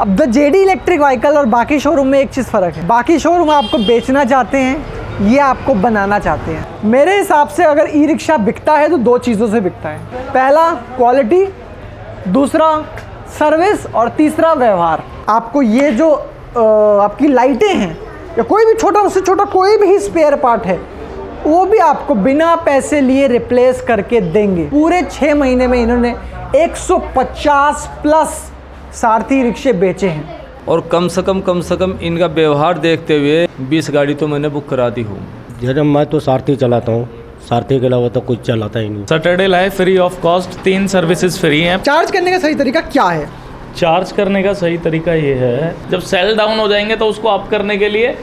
अब the JD electric vehicle और बाकी शोरूम में एक चीज़ फ़र्क है। बाकी शोरूम आपको बेचना चाहते हैं, ये आपको बनाना चाहते हैं। मेरे हिसाब से अगर ई रिक्शा बिकता है तो दो चीज़ों से बिकता है। पहला क्वालिटी, दूसरा सर्विस और तीसरा व्यवहार। आपको ये जो आपकी लाइटें हैं या कोई भी छोटा उससे छोटा कोई भी स्पेयर पार्ट है वो भी आपको बिना पैसे लिए रिप्लेस करके देंगे। पूरे 6 महीने में इन्होंने 150 प्लस सारथी रिक्शे बेचे हैं और कम से कम इनका व्यवहार देखते हुए 20 गाड़ी तो मैंने बुक करा दी हूँ। जब मैं तो सारथी चलाता हूँ, सारथी के अलावा तो कुछ चलाता ही नहीं। Saturday life free of cost, 3 services free हैं। चार्ज करने का सही तरीका क्या है? चार्ज करने का सही तरीका ये है, जब सेल डाउन हो जाएंगे तो उसको अप करने के लिए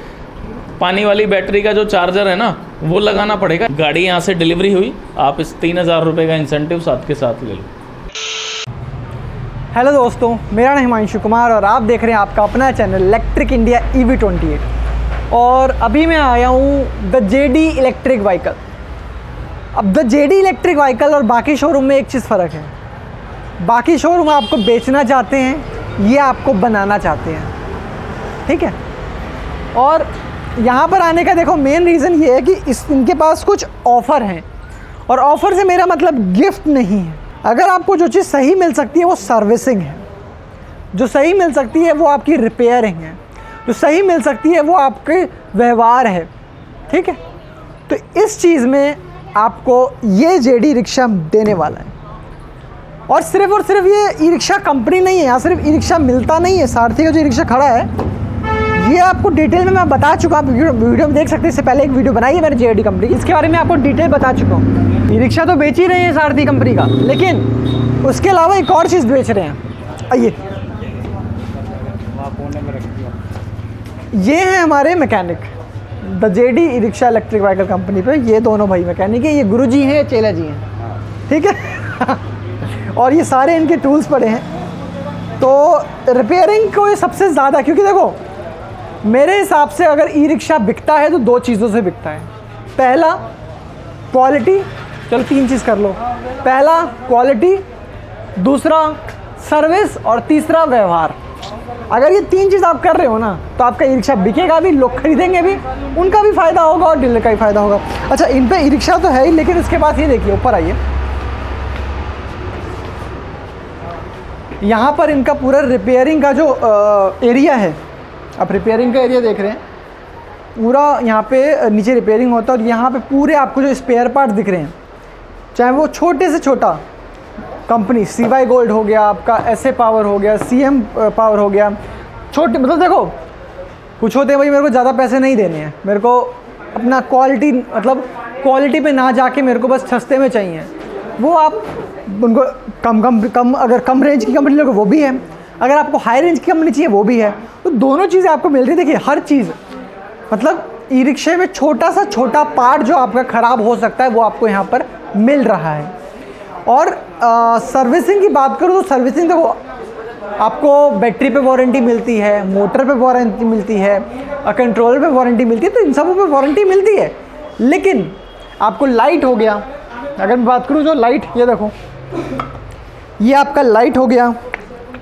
पानी वाली बैटरी का जो चार्जर है ना वो लगाना पड़ेगा। गाड़ी यहाँ से डिलीवरी हुई, आप इस 3000 रुपये का इंसेंटिव साथ के साथ ले लो। हेलो दोस्तों, मेरा नाम हिमांशु कुमार और आप देख रहे हैं आपका अपना चैनल इलेक्ट्रिक इंडिया EV28। और अभी मैं आया हूँ द जेडी इलेक्ट्रिक व्हीकल। अब द जेडी इलेक्ट्रिक व्हीकल और बाकी शोरूम में एक चीज़ फ़र्क है। बाकी शोरूम आपको बेचना चाहते हैं, ये आपको बनाना चाहते हैं, ठीक है। और यहाँ पर आने का देखो मेन रीज़न ये है कि इनके पास कुछ ऑफ़र हैं, और ऑफ़र से मेरा मतलब गिफ्ट नहीं है। अगर आपको जो चीज़ सही मिल सकती है वो सर्विसिंग है, जो सही मिल सकती है वो आपकी रिपेयरिंग है, जो सही मिल सकती है वो आपके व्यवहार है, ठीक है। तो इस चीज़ में आपको ये जेडी रिक्शा देने वाला है। और सिर्फ ये ई रिक्शा कंपनी नहीं है, यहाँ सिर्फ ई रिक्शा मिलता नहीं है। सारथी का जो ई रिक्शा खड़ा है ये आपको डिटेल में मैं बता चुका हूँ, वीडियो में देख सकते हैं। इससे पहले एक वीडियो बनाई है मैंने जेडी कंपनी की, इसके बारे में आपको डिटेल बता चुका हूँ। ई रिक्शा तो बेच ही रहे हैं सारथी कंपनी का, लेकिन उसके अलावा एक और चीज़ बेच रहे हैं। आइए, ये हैं हमारे mechanic the JD e rickshaw electric vehicle company पे। ये दोनों भाई मैकेनिक है, ये गुरुजी हैं, चेला जी हैं, ठीक है। और ये सारे इनके टूल्स पड़े हैं। तो रिपेयरिंग को ये सबसे ज़्यादा, क्योंकि देखो मेरे हिसाब से अगर ई रिक्शा बिकता है तो दो चीज़ों से बिकता है। पहला क्वालिटी, चलो 3 चीज़ कर लो। पहला क्वालिटी, दूसरा सर्विस और तीसरा व्यवहार। अगर ये 3 चीज़ आप कर रहे हो ना तो आपका ई रिक्शा बिकेगा भी, लोग खरीदेंगे भी, उनका भी फ़ायदा होगा और डीलर का भी फ़ायदा होगा। अच्छा, इन पे ई रिक्शा तो है ही, लेकिन इसके बाद ये देखिए, ऊपर आइए, यहाँ पर इनका पूरा रिपेयरिंग का जो एरिया है, आप रिपेयरिंग का एरिया देख रहे हैं, पूरा यहाँ पे नीचे रिपेयरिंग होता है। और यहाँ पे पूरे आपको जो स्पेयर पार्ट दिख रहे हैं, चाहे वो छोटे से छोटा कंपनी CY गोल्ड हो गया, आपका SA पावर हो गया, CM पावर हो गया, छोटे, मतलब देखो कुछ होते हैं भाई मेरे को ज़्यादा पैसे नहीं देने हैं, मेरे को अपना क्वालिटी, मतलब क्वालिटी पे ना जाके मेरे को बस सस्ते में चाहिए, वो आप उनको कम अगर कम रेंज की कंपनी लोगे वो भी है, अगर आपको हाई रेंज की कंपनी चाहिए वो भी है। तो दोनों चीज़ें आपको मिल रही है। देखिए हर चीज़, मतलब ई रिक्शे में छोटा सा छोटा पार्ट जो आपका ख़राब हो सकता है वो आपको यहाँ पर मिल रहा है। और सर्विसिंग की बात करूँ तो सर्विसिंग देखो, आपको बैटरी पे वारंटी मिलती है, मोटर पे वारंटी मिलती है, कंट्रोलर पे वारंटी मिलती है, तो इन सबों पे वारंटी मिलती है। लेकिन आपको लाइट हो गया, अगर मैं बात करूँ जो लाइट, ये देखो ये आपका लाइट हो गया,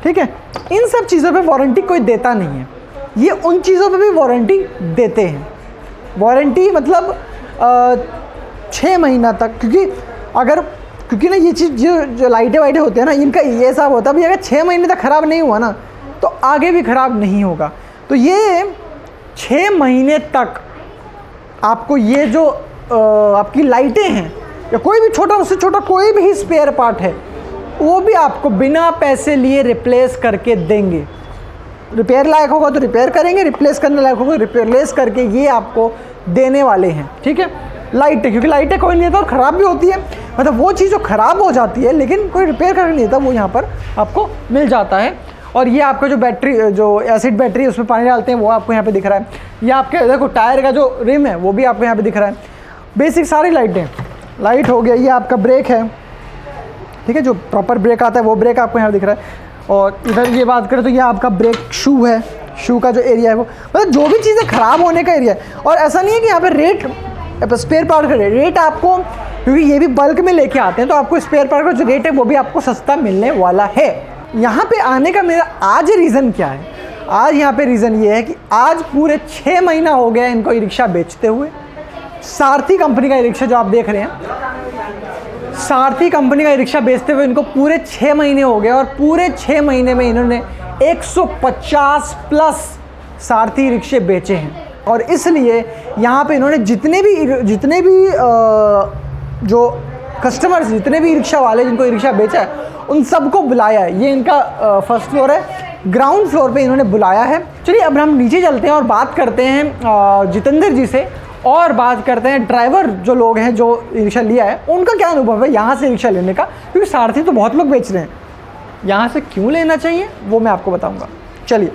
ठीक है, इन सब चीज़ों पे वारंटी कोई देता नहीं है। ये उन चीज़ों पे भी वारंटी देते हैं। वारंटी मतलब 6 महीना तक, क्योंकि ना ये चीज़ जो लाइटें वाइटें होते हैं ना, इनका ये हिसाब होता है भाई अगर 6 महीने तक ख़राब नहीं हुआ ना तो आगे भी ख़राब नहीं होगा। तो ये 6 महीने तक आपको ये जो आपकी लाइटें हैं या कोई भी छोटा उससे छोटा कोई भी स्पेयर पार्ट है वो भी आपको बिना पैसे लिए रिप्लेस करके देंगे। रिपेयर लायक होगा तो रिपेयर करेंगे, रिप्लेस करने लायक होगा रिप्लेस करके ये आपको देने वाले हैं, ठीक है। लाइटें, क्योंकि लाइटें कोई नहीं देता और ख़राब भी होती है, मतलब वो चीज़ जो ख़राब हो जाती है लेकिन कोई रिपेयर करके नहीं देता, वो यहाँ पर आपको मिल जाता है। और ये आपका जो बैटरी, जो एसिड बैटरी है उसमें पानी डालते हैं वो आपको यहाँ पे दिख रहा है। ये आपके देखो टायर का जो रिम है वो भी आपको यहाँ पे दिख रहा है। बेसिक सारी लाइटें, लाइट हो गया, ये आपका ब्रेक है, ठीक है, जो प्रॉपर ब्रेक आता है वो ब्रेक आपको यहाँ दिख रहा है। और इधर ये बात करें तो ये आपका ब्रेक शू है, शू का जो एरिया है वो, मतलब जो भी चीज़ें ख़राब होने का एरिया है। और ऐसा नहीं है कि यहाँ पे रेट स्पेयर पार्ट का रेट आपको, क्योंकि ये भी बल्क में लेके आते हैं तो आपको स्पेयर पार्ट का जो रेट है वो भी आपको सस्ता मिलने वाला है। यहाँ पे आने का मेरा आज रीज़न क्या है? आज यहाँ पे रीज़न ये है कि आज पूरे 6 महीना हो गया इनको ई रिक्शा बेचते हुए। सारथी कंपनी का ई रिक्शा जो आप देख रहे हैं, सारथी कंपनी का ई रिक्शा बेचते हुए इनको पूरे 6 महीने हो गए और पूरे 6 महीने में इन्होंने 150 प्लस सारथी रिक्शे बेचे हैं। और इसलिए यहाँ पे इन्होंने जितने भी जो कस्टमर्स, जितने भी ई रिक्शा वाले जिनको ई रिक्शा बेचा है, उन सबको बुलाया है। ये इनका फर्स्ट फ्लोर है, ग्राउंड फ्लोर पे इन्होंने बुलाया है। चलिए अब हम नीचे चलते हैं और बात करते हैं जितेंद्र जी से, और बात करते हैं ड्राइवर जो लोग हैं जो ई रिक्शा लिया है उनका क्या अनुभव है यहाँ से रिक्शा लेने का, क्योंकि सारथी तो बहुत लोग बेच रहे हैं, यहाँ से क्यों लेना चाहिए वो मैं आपको बताऊँगा। चलिए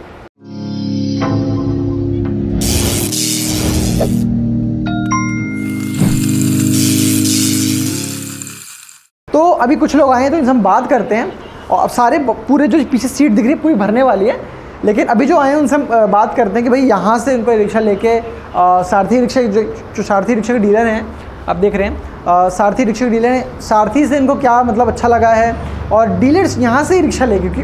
तो अभी कुछ लोग आए हैं तो इनसे हम बात करते हैं। और अब सारे पूरे जो पीछे सीट दिख रही है पूरी भरने वाली है, लेकिन अभी जो आए हैं उनसे हम बात करते हैं कि भाई यहाँ से उनको रिक्शा लेके सारथी रिक्शा जो सारथी रिक्शा के डीलर हैं, आप देख रहे हैं सारथी रिक्शा के डीलर हैं, सारथी से इनको क्या मतलब अच्छा लगा है, और डीलर्स यहाँ से ही रिक्शा ले, क्योंकि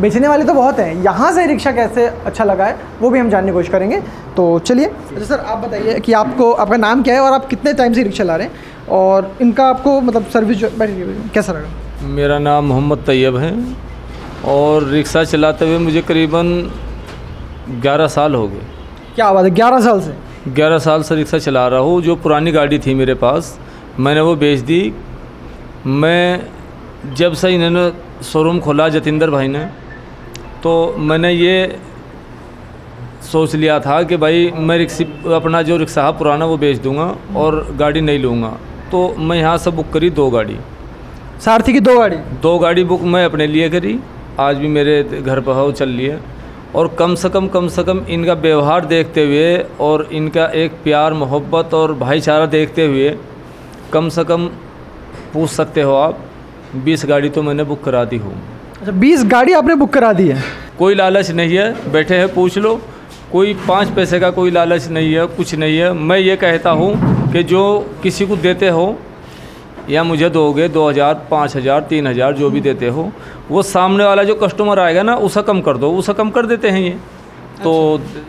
बेचने वाले तो बहुत हैं, यहाँ से रिक्शा कैसे अच्छा लगा है वो भी हम जानने की कोशिश करेंगे। तो चलिए। अच्छा सर, आप बताइए कि आपका नाम क्या है और आप कितने टाइम से रिक्शा ला रहे हैं, और इनका आपको मतलब सर्विस कैसा लगा? मेरा नाम मोहम्मद तैयब है और रिक्शा चलाते हुए मुझे करीबन 11 साल हो गए। क्या बात है, 11 साल से? 11 साल से रिक्शा चला रहा हूँ। जो पुरानी गाड़ी थी मेरे पास मैंने वो बेच दी। मैं जब से इन्होंने शोरूम खोला जतिंदर भाई ने, तो मैंने ये सोच लिया था कि भाई मैं अपना जो रिक्शा पुराना वो बेच दूंगा और गाड़ी नहीं लूँगा। तो मैं यहाँ से बुक करी 2 गाड़ी, सारथी की 2 गाड़ी बुक मैं अपने लिए करी। आज भी मेरे घर पर हो चल लिए। और कम से कम इनका व्यवहार देखते हुए और इनका एक प्यार मोहब्बत और भाईचारा देखते हुए कम से कम पूछ सकते हो आप 20 गाड़ी तो मैंने बुक करा दी हूँ। अच्छा, 20 गाड़ी आपने बुक करा दी है? कोई लालच नहीं है, बैठे हैं पूछ लो, कोई 5 पैसे का कोई लालच नहीं है, कुछ नहीं है। मैं ये कहता हूँ कि जो किसी को देते हो या मुझे दोगे 2000, 5000, 3000 जो भी देते हो, वो सामने वाला जो कस्टमर आएगा ना उसे कम कर दो, उसे कम कर देते हैं ये। तो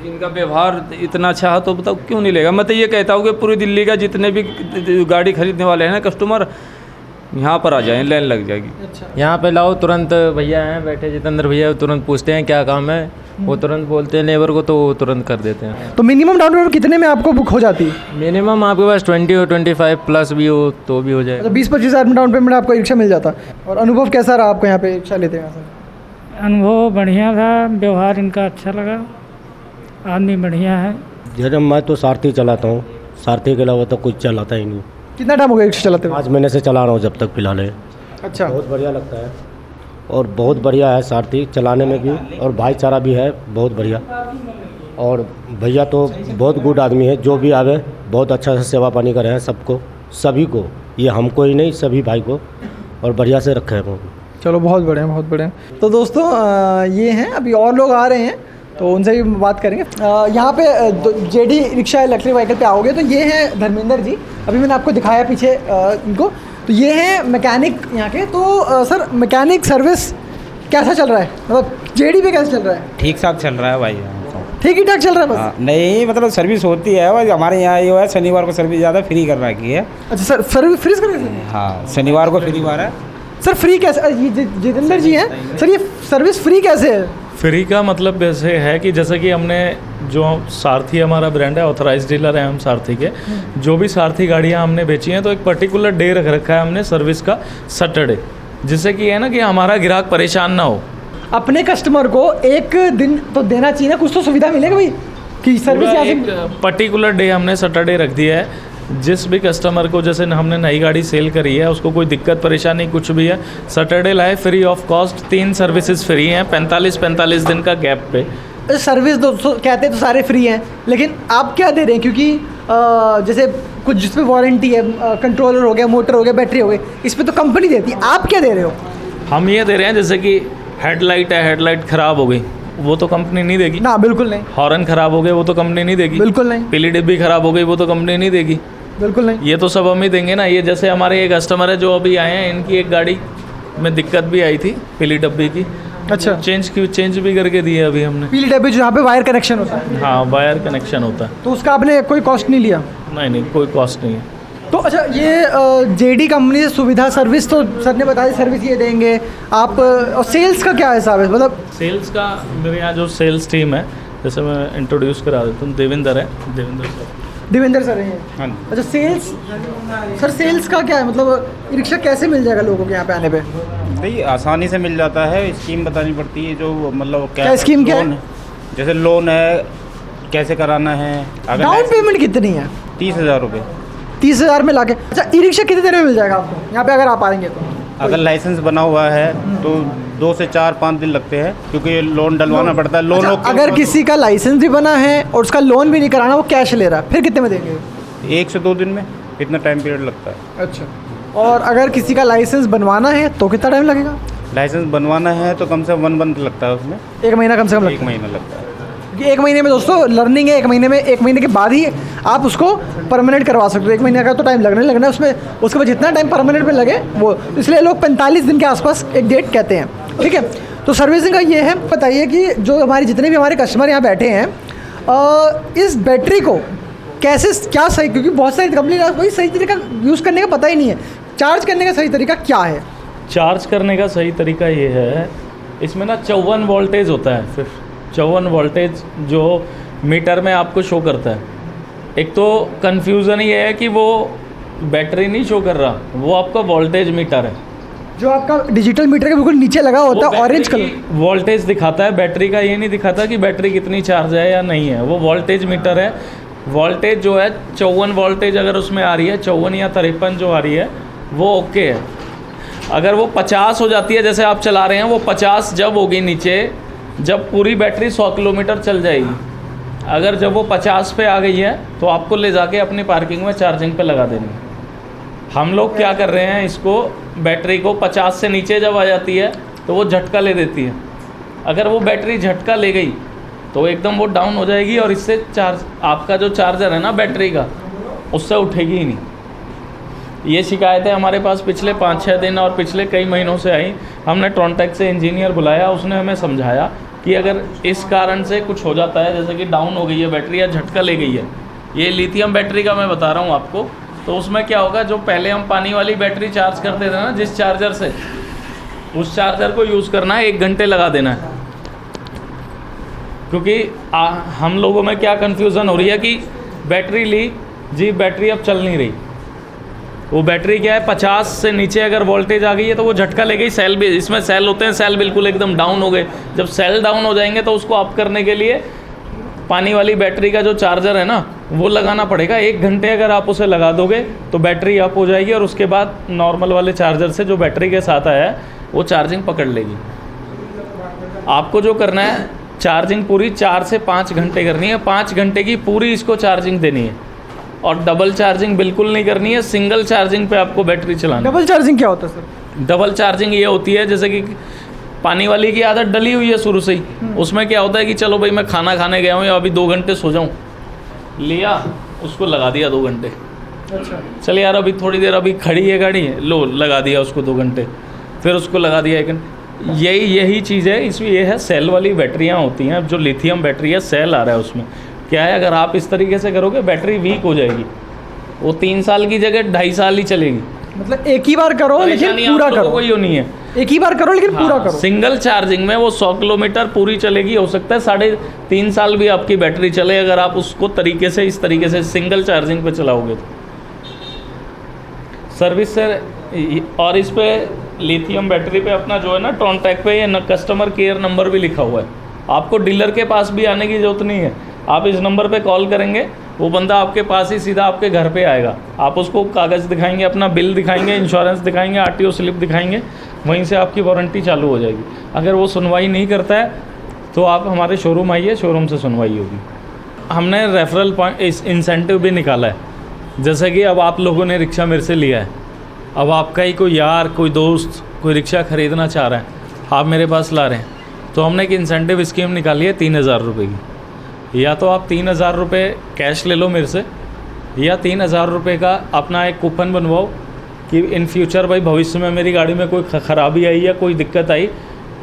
इनका व्यवहार इतना अच्छा है तो बताओ क्यों नहीं लेगा। मैं तो ये कहता हूँ कि पूरी दिल्ली का जितने भी गाड़ी खरीदने वाले हैं ना कस्टमर, यहाँ पर आ जाएं, लाइन लग जाएगी। अच्छा, यहाँ पे लाओ, तुरंत भैया हैं बैठे जितेंद्र भैया, तुरंत पूछते हैं क्या काम है, वो तुरंत बोलते हैं लेबर को, तो वो तुरंत कर देते हैं। तो मिनिमम डाउन पेमेंट कितने में आपको बुक हो जाती है? मिनिमम आपके पास 20 और 25 प्लस भी हो तो भी हो जाएगा। तो 20-25 हज़ार में डाउन पेमेंट आपको रिक्शा मिल जाता। और अनुभव कैसा रहा आपको यहाँ पे रिक्शा लेते हैं? अनुभव बढ़िया था, व्यवहार इनका अच्छा लगा, आदमी बढ़िया है। जब मैं तो सारथी चलाता हूँ, सारथी के अलावा तो कुछ चलाता ही नहीं। कितना टाइम हो गया रिक्शा चलाते हुए? 5 महीने से चला रहा हूँ जब तक फिलहाल है। अच्छा, बहुत बढ़िया लगता है और बहुत बढ़िया है सारथी चलाने में भी, और भाईचारा भी है बहुत बढ़िया। और भैया तो बहुत गुड आदमी है, जो भी आवे बहुत अच्छा से सेवा पानी कर रहे हैं सबको, सभी को, ये हमको ही नहीं सभी भाई को, और बढ़िया से रखे हैं। चलो बहुत बढ़िया, बहुत बढ़िया। तो दोस्तों ये हैं, अभी और लोग आ रहे हैं तो उनसे भी बात करेंगे। यहाँ पे जेडी रिक्शा इलेक्ट्रिक व्हीकल पे आओगे तो ये हैं धर्मेंद्र जी, अभी मैंने आपको दिखाया पीछे इनको। तो ये हैं मैकेनिक यहाँ के। तो सर, मैकेनिक सर्विस कैसा चल रहा है, मतलब जेडी पे कैसा चल रहा है? ठीक ठाक चल रहा है भाई, ठीक ही ठाक चल रहा है बस? नहीं मतलब सर्विस होती है भाई, हमारे यहाँ ये है शनिवार को सर्विस ज़्यादा फ्री कर रखी है। अच्छा सर, सर्विस फ्री कर रहे हैं? हाँ, शनिवार को फ्री बार है सर। फ्री कैसे? ये जितेंद्र जी हैं सर, ये सर्विस फ्री कैसे है? फ्री का मतलब वैसे है कि जैसे कि हमने जो सारथी हमारा ब्रांड है, ऑथराइज डीलर है हम सारथी के, जो भी सारथी गाड़ियाँ हमने बेची हैं तो एक पर्टिकुलर डे रख रखा है हमने सर्विस का, सैटरडे, जिससे कि है ना कि हमारा ग्राहक परेशान ना हो। अपने कस्टमर को एक दिन तो देना चाहिए ना, कुछ तो सुविधा मिलेगा भाई कि सर्विस यहाँ से। पर्टिकुलर डे हमने सैटरडे रख दिया है, जिस भी कस्टमर को, जैसे हमने नई गाड़ी सेल करी है, उसको कोई दिक्कत परेशानी कुछ भी है, सैटरडे लाए free of cost. 3 services free हैं 45 दिन का गैप पे। सर्विस दोस्तों कहते हैं तो सारे फ्री हैं, लेकिन आप क्या दे रहे हैं? क्योंकि जैसे कुछ जिस पे वारंटी है, कंट्रोलर हो गया, मोटर हो गया, बैटरी हो गई, इस पर तो कंपनी देती है, आप क्या दे रहे हो? हम ये दे रहे हैं जैसे कि हेडलाइट है, हेडलाइट ख़राब हो गई वो तो कंपनी नहीं देगी ना, बिल्कुल नहीं। हॉर्न ख़राब हो गए वो तो कंपनी नहीं देगी, बिल्कुल नहीं। पीली डिब्बी ख़राब हो गई वो तो कंपनी नहीं देगी, बिल्कुल नहीं। ये तो सब हम ही देंगे ना। ये जैसे हमारे ये कस्टमर है जो अभी आए हैं, इनकी एक गाड़ी में दिक्कत भी आई थी पीली डब्बी की, अच्छा। चेंज भी करके दिए अभी हमने। पीली डब्बी जो यहाँ पे वायर कनेक्शन होता है, हाँ, वायर कनेक्शन होता है। तो उसका आपने कोई कॉस्ट नहीं लिया? नहीं, कोई कॉस्ट नहीं है। तो अच्छा, ये जेडी कंपनी से सुविधा सर्विस तो सर ने बताया, सर्विस ये देंगे आप, और सेल्स का क्या हिसाब है? मतलब सेल्स का मेरे यहाँ जो सेल्स टीम है, जैसे मैं इंट्रोड्यूस करा देता हूँ, देवेंद्र सर हैं। हाँ। अच्छा, सेल्स सर, सेल्स का क्या है? मतलब रिक्शा कैसे मिल जाएगा लोगों के यहाँ पे आने पे? नहीं, आसानी से मिल जाता है। स्कीम बतानी पड़ती है, जो मतलब क्या स्कीम क्या है? जैसे लोन है, कैसे कराना है। डाउन पेमेंट कितनी है? 30,000 रुपये। 30,000 में लाके। अच्छा, ई रिक्शा कितनी देर में मिल जाएगा आपको यहाँ पे अगर आप आएंगे तो? अगर लाइसेंस बना हुआ है तो 2 से 4-5 दिन लगते हैं, क्योंकि ये लोन डलवाना पड़ता है। लोन अच्छा, अगर किसी का लाइसेंस भी बना है और उसका लोन भी नहीं कराना, वो कैश ले रहा है, फिर कितने में देंगे? 1 से 2 दिन में, इतना टाइम पीरियड लगता है। अच्छा, और अगर किसी का लाइसेंस बनवाना है तो कितना टाइम लगेगा? लाइसेंस बनवाना है तो कम से कम 1 मंथ लगता है, उसमें 1 महीना कम से कम 1 महीना लगता है। 1 महीने में दोस्तों लर्निंग है, 1 महीने के बाद ही आप उसको परमानेंट करवा सकते हो। 1 महीने का तो टाइम लगना है उसमें, उसके बाद जितना टाइम परमानेंट में लगे वो, इसलिए लोग 45 दिन के आसपास एक डेट कहते हैं, ठीक है। तो सर्विसिंग का ये है। बताइए कि जो हमारे जितने भी हमारे कस्टमर यहाँ बैठे हैं, इस बैटरी को कैसे, क्या सही, क्योंकि बहुत सारी कंपनी का कोई सही तरीका यूज़ करने का पता ही नहीं है, चार्ज करने का सही तरीका क्या है? चार्ज करने का सही तरीका ये है, इसमें ना 54 वोल्टेज होता है, सिर्फ 54 वोल्टेज जो मीटर में आपको शो करता है। एक तो कन्फ्यूज़न ये है कि वो बैटरी नहीं शो कर रहा, वो आपका वोल्टेज मीटर है, जो आपका डिजिटल मीटर के बिल्कुल नीचे लगा होता है, ऑरेंज कलर वोल्टेज दिखाता है। बैटरी का ये नहीं दिखाता कि बैटरी कितनी चार्ज है या नहीं है, वो वोल्टेज मीटर है। वोल्टेज जो है 54 वोल्टेज अगर उसमें आ रही है, 54 या 53 जो आ रही है, वो ओके है। अगर वो 50 हो जाती है, जैसे आप चला रहे हैं, वो 50 जब होगी नीचे, जब पूरी बैटरी 100 किलोमीटर चल जाएगी। अगर जब वो 50 पे आ गई है तो आपको ले जाके अपनी पार्किंग में चार्जिंग पे लगा देनी है। हम लोग क्या कर रहे हैं, इसको बैटरी को 50 से नीचे जब आ जाती है तो वो झटका ले देती है। अगर वो बैटरी झटका ले गई तो एकदम वो डाउन हो जाएगी, और इससे चार्ज, आपका जो चार्जर है ना बैटरी का, उससे उठेगी ही नहीं। ये शिकायतें हमारे पास पिछले 5-6 दिन और पिछले कई महीनों से आई। हमने ट्रॉन्टेक से इंजीनियर बुलाया, उसने हमें समझाया कि अगर इस कारण से कुछ हो जाता है, जैसे कि डाउन हो गई है बैटरी या झटका ले गई है, ये लिथियम बैटरी का मैं बता रहा हूँ आपको, तो उसमें क्या होगा, जो पहले हम पानी वाली बैटरी चार्ज करते थे ना जिस चार्जर से, उस चार्जर को यूज़ करना है, 1 घंटे लगा देना है। क्योंकि हम लोगों में क्या कन्फ्यूज़न हो रही है कि बैटरी ली जी, बैटरी अब चल नहीं रही। वो बैटरी क्या है, 50 से नीचे अगर वोल्टेज आ गई है तो वो झटका ले गई। सेल भी, इसमें सेल होते हैं, सेल बिल्कुल एकदम डाउन हो गए। जब सेल डाउन हो जाएंगे तो उसको अप करने के लिए पानी वाली बैटरी का जो चार्जर है ना, वो लगाना पड़ेगा। 1 घंटे अगर आप उसे लगा दोगे तो बैटरी अप हो जाएगी, और उसके बाद नॉर्मल वाले चार्जर से जो बैटरी के साथ आया है वो चार्जिंग पकड़ लेगी। आपको जो करना है, चार्जिंग पूरी 4 से 5 घंटे करनी है। 5 घंटे की पूरी इसको चार्जिंग देनी है, और डबल चार्जिंग बिल्कुल नहीं करनी है। सिंगल चार्जिंग पे आपको बैटरी चलाना। डबल चार्जिंग क्या होता है सर? डबल चार्जिंग ये होती है, जैसे कि पानी वाली की आदत डली हुई है शुरू से ही, उसमें क्या होता है कि चलो भाई मैं खाना खाने गया हूँ या अभी 2 घंटे सो जाऊँ, लिया उसको लगा दिया 2 घंटे। अच्छा, चल यार अभी थोड़ी देर अभी खड़ी है गाड़ी, लो लगा दिया उसको 2 घंटे, फिर उसको लगा दिया 1 घंटे। यही चीज़ है इसमें। ये है सेल वाली बैटरियाँ होती हैं। अब जो लिथियम बैटरी है, सेल आ रहा है उसमें क्या है, अगर आप इस तरीके से करोगे बैटरी वीक हो जाएगी। वो 3 साल की जगह 2.5 साल ही चलेगी। मतलब एक ही बार करो लेकिन पूरा करो, कोई नहीं है, एक ही बार करो लेकिन पूरा करो। सिंगल चार्जिंग में वो 100 किलोमीटर पूरी चलेगी। हो सकता है 3.5 साल भी आपकी बैटरी चले, अगर आप उसको तरीके से, इस तरीके से सिंगल चार्जिंग पे चलाओगे तो। सर्विस से, और इस पे लिथियम बैटरी पे अपना जो है ना, ट्रॉन्टेक पे ये कस्टमर केयर नंबर भी लिखा हुआ है। आपको डीलर के पास भी आने की ज़रूरत नहीं है। आप इस नंबर पे कॉल करेंगे, वो बंदा आपके पास ही सीधा आपके घर पे आएगा। आप उसको कागज़ दिखाएंगे, अपना बिल दिखाएंगे, इंश्योरेंस दिखाएंगे, RTO स्लिप दिखाएंगे, वहीं से आपकी वारंटी चालू हो जाएगी। अगर वो सुनवाई नहीं करता है तो आप हमारे शोरूम आइए, शोरूम से सुनवाई होगी। हमने रेफरल पॉइंट इंसेंटिव भी निकाला है। जैसे कि अब आप लोगों ने रिक्शा मेरे से लिया है, अब आपका ही कोई यार, कोई दोस्त, कोई रिक्शा ख़रीदना चाह रहा है, आप मेरे पास ला रहे हैं, तो हमने एक इंसेंटिव स्कीम निकाली है 3000 रुपये की। या तो आप 3000 रुपये कैश ले लो मेरे से, या 3000 रुपये का अपना एक कूपन बनवाओ कि इन फ्यूचर भाई भविष्य में मेरी गाड़ी में कोई ख़राबी आई या कोई दिक्कत आई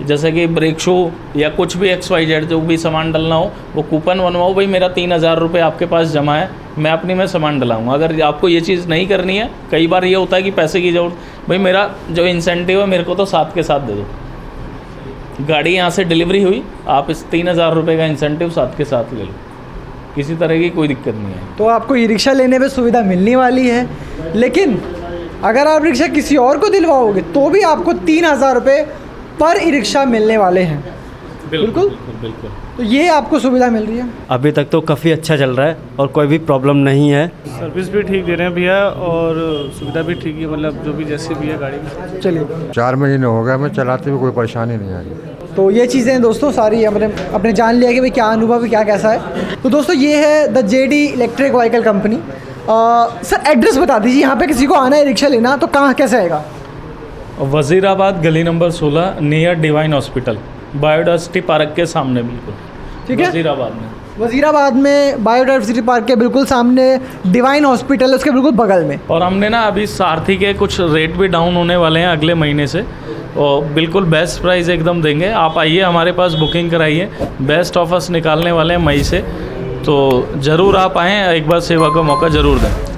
जैसे कि ब्रेक शो या कुछ भी XYZ जो भी सामान डलना हो, वो कूपन बनवाओ, भाई मेरा 3,000 रुपये आपके पास जमा है, मैं अपनी में सामान डलाऊँगा। अगर आपको ये चीज़ नहीं करनी है, कई बार ये होता है कि पैसे की ज़रूरत, भाई मेरा जो इंसेंटिव है मेरे को तो साथ के साथ दे दो। गाड़ी यहाँ से डिलीवरी हुई, आप इस 3,000 रुपये का इंसेंटिव साथ के साथ ले लो, किसी तरह की कोई दिक्कत नहीं है। तो आपको ई रिक्शा लेने पे सुविधा मिलने वाली है, लेकिन अगर आप रिक्शा किसी और को दिलवाओगे तो भी आपको 3,000 रुपये पर ई रिक्शा मिलने वाले हैं। बिल्कुल बिल्कुल। तो ये आपको सुविधा मिल रही है। अभी तक तो काफ़ी अच्छा चल रहा है और कोई भी प्रॉब्लम नहीं है। सर्विस भी ठीक दे रहे हैं भैया और सुविधा भी ठीक है, मतलब जो भी जैसे भी है गाड़ी में। चलिए 4 महीने हो गए मैं चलाते हुए, कोई परेशानी नहीं आई। तो ये चीज़ें दोस्तों सारी अपने जान लिया कि भाई क्या अनुभव है, क्या कैसा है। तो दोस्तों ये है the JD electric vehicle company. Sir address बता दीजिए, यहाँ पे किसी को आना है रिक्शा लेना तो कहाँ कैसे आएगा? वज़ीराबाद गली number 16 near divine hospital, biodiversity park के सामने, बिल्कुल ठीक है। वज़ीराबाद में बायोडाइवर्सिटी पार्क के बिल्कुल सामने डिवाइन हॉस्पिटल है, उसके बिल्कुल बगल में। और हमने ना अभी सारथी के कुछ रेट भी डाउन होने वाले हैं अगले महीने से, और बिल्कुल बेस्ट प्राइस एकदम देंगे। आप आइए हमारे पास, बुकिंग कराइए, बेस्ट ऑफर्स निकालने वाले हैं मई से, तो ज़रूर आप आएँ, एक बार सेवा का मौका ज़रूर दें।